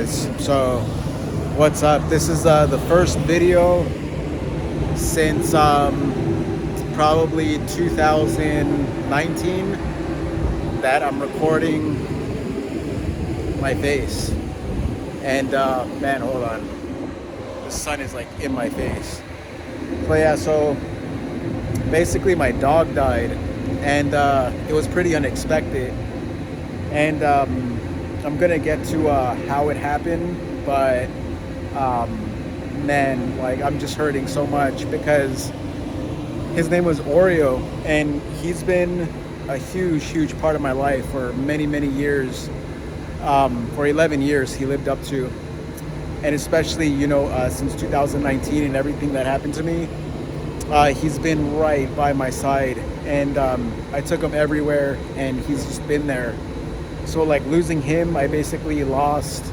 guys, so what's up? This is the first video since probably 2019 that I'm recording my face. And man, hold on, the sun is like in my face. So yeah, so basically my dog died, and it was pretty unexpected, and I'm gonna get to how it happened, but man, like I'm just hurting so much because his name was Oreo, and he's been a huge part of my life for many years. For 11 years he lived up to, and especially since 2019 and everything that happened to me, he's been right by my side, and I took him everywhere and he's just been there. So like losing him, I basically lost,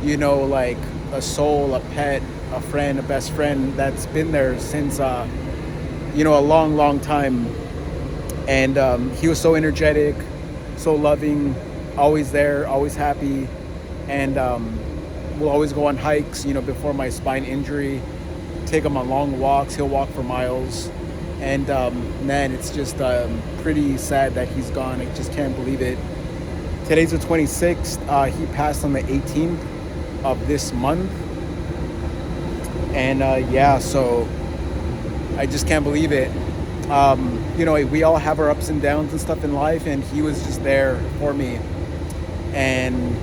like a soul, a pet, a friend, a best friend that's been there since, a long time. And he was so energetic, so loving, always there, always happy. And we'll always go on hikes, before my spine injury, take him on long walks. He'll walk for miles. And man, it's just pretty sad that he's gone. I just can't believe it. Today's the 26th. He passed on the 18th of this month. And yeah, so I just can't believe it. We all have our ups and downs and stuff in life, and he was just there for me. And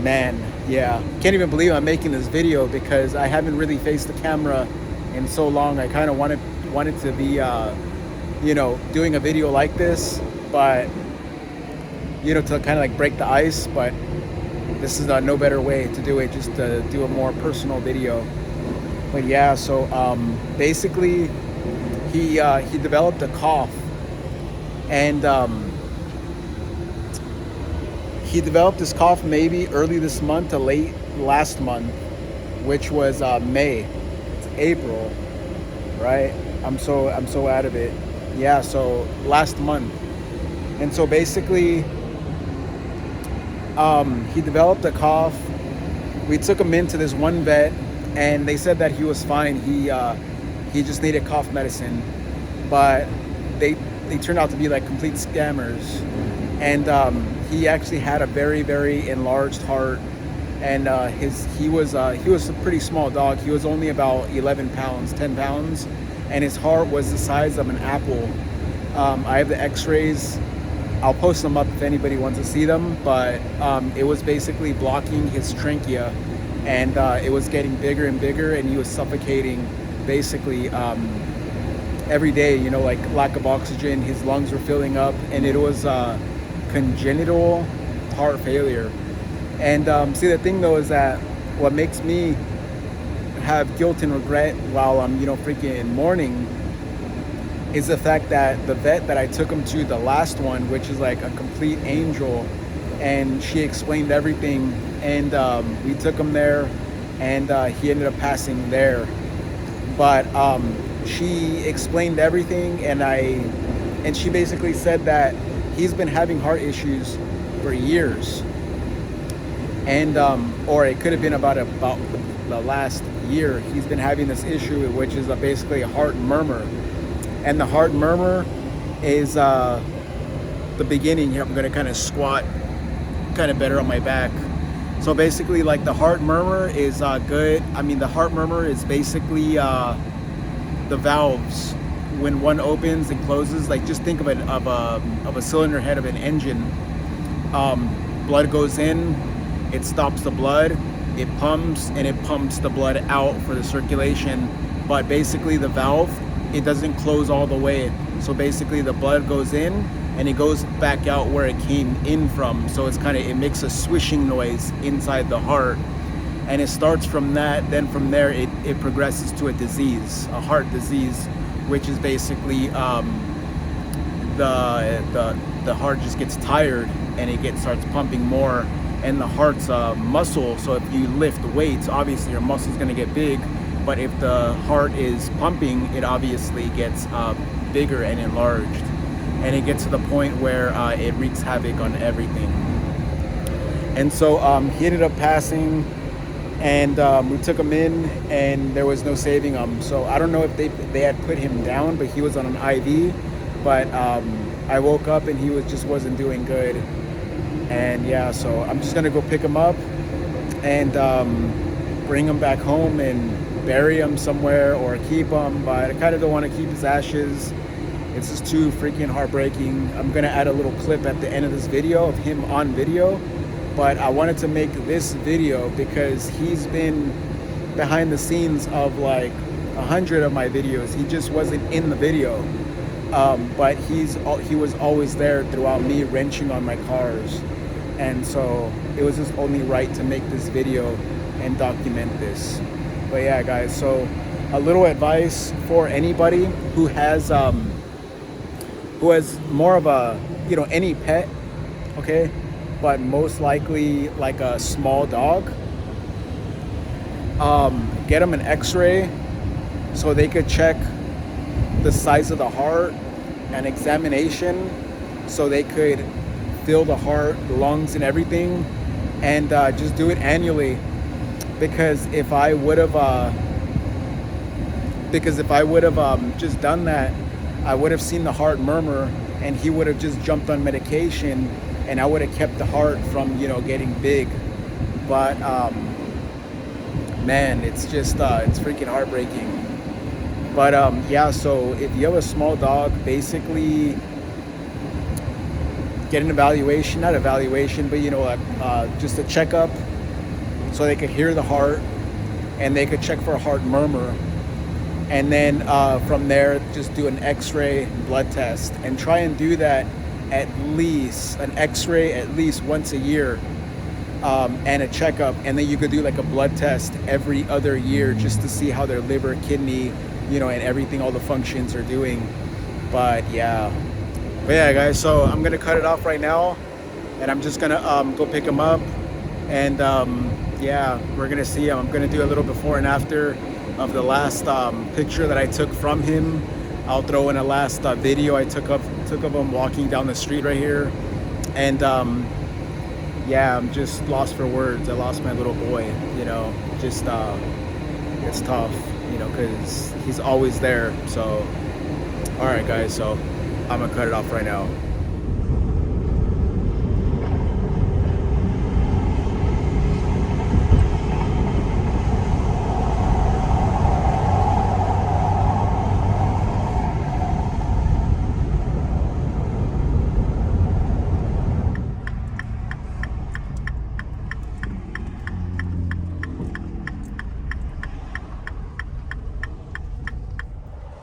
man, yeah, can't even believe I'm making this video because I haven't really faced the camera in so long. I kind of wanted to be doing a video like this, but to kind of like break the ice. But this is no better way to do it, just to do a more personal video. But yeah, so basically he developed a cough, and he developed this cough maybe early this month to late last month, which was May. It's April, right? I'm so out of it. Yeah, so last month. And so basically he developed a cough. We took him into this one vet, and they said that he was fine. He just needed cough medicine, but they turned out to be like complete scammers. And he actually had a very enlarged heart, and he was a pretty small dog. He was only about 11 pounds, 10 pounds, and his heart was the size of an apple. I have the x-rays. I'll post them up if anybody wants to see them, but it was basically blocking his trachea, and it was getting bigger and bigger, and he was suffocating basically every day, like lack of oxygen. His lungs were filling up, and it was congenital heart failure. And see, the thing though is that what makes me have guilt and regret while I'm freaking mourning is the fact that the vet that I took him to, the last one, which is like a complete angel, and she explained everything, and we took him there, and he ended up passing there. But she explained everything, and she basically said that he's been having heart issues for years, and or it could have been about the last year. He's been having this issue, which is basically a heart murmur. And the heart murmur is the beginning here. I'm going to kind of squat kind of better on my back. So basically, like, the heart murmur is good. I mean, the heart murmur is basically the valves when one opens and closes. Like, just think of a cylinder head of an engine. Blood goes in, it stops the blood, it pumps, and it pumps the blood out for the circulation. But basically the valve, it doesn't close all the way. So basically the blood goes in and it goes back out where it came in from. So it makes a swishing noise inside the heart, and it starts from that. Then from there it progresses to a disease, a heart disease, which is basically the heart just gets tired, and it starts pumping more. And the heart's muscle, so if you lift weights, obviously your muscle's going to get big. But if the heart is pumping, it obviously gets bigger and enlarged, and it gets to the point where it wreaks havoc on everything. And so he ended up passing, and we took him in, and there was no saving him. So I don't know if they had put him down, but he was on an IV. But I woke up and he was just wasn't doing good. And yeah, so I'm just gonna go pick him up and bring him back home and bury him somewhere or keep him. But I kind of don't want to keep his ashes. It's just too freaking heartbreaking. I'm gonna add a little clip at the end of this video of him on video. But I wanted to make this video because he's been behind the scenes of like 100 of my videos. He just wasn't in the video. But he was always there throughout me wrenching on my cars. And so it was just only right to make this video and document this. But yeah, guys, so a little advice for anybody who has more of a, any pet, okay, but most likely like a small dog. Get them an x-ray so they could check the size of the heart, an examination so they could feel the heart, the lungs, and everything, and just do it annually. Because if I would have just done that, I would have seen the heart murmur, and he would have just jumped on medication, and I would have kept the heart from getting big. But man, it's just it's freaking heartbreaking. But yeah, so if you have a small dog, basically get an evaluation, not evaluation, but just a checkup so they could hear the heart and they could check for a heart murmur. And then from there, just do an x-ray blood test and try and do that at least, an x-ray at least once a year, and a checkup. And then you could do like a blood test every other year just to see how their liver, kidney, and everything, all the functions are doing. But yeah, guys, so I'm gonna cut it off right now, and I'm just gonna go pick him up, and yeah, we're gonna see him. I'm gonna do a little before and after of the last picture that I took from him. I'll throw in a last video I took of him walking down the street right here. And yeah, I'm just lost for words. I lost my little boy, just it's tough, because he's always there. So all right, guys, so I'm gonna cut it off right now.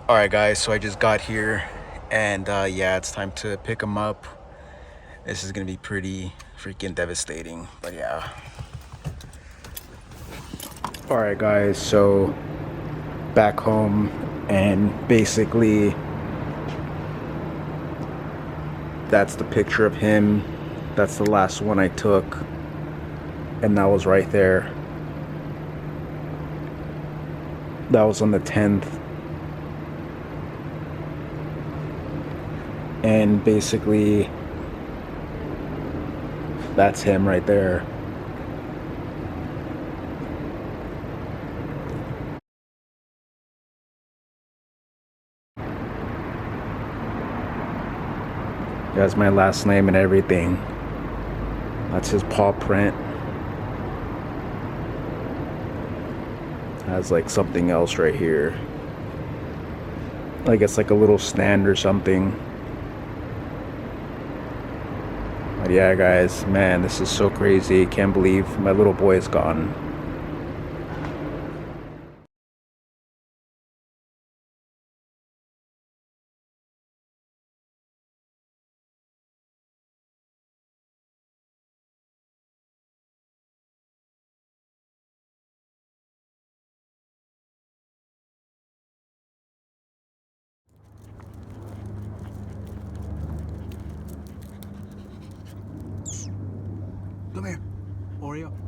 All right, guys, so I just got here, and yeah, it's time to pick him up. This is gonna be pretty freaking devastating, but yeah. All right, guys, so back home, and basically that's the picture of him. That's the last one I took, and that was right there. That was on the 10th. And basically that's him right there. That's my last name and everything. That's his paw print. Has like something else right here. Like it's like a little stand or something. But yeah, guys, man, this is so crazy. Can't believe my little boy is gone. Come here, Oreo.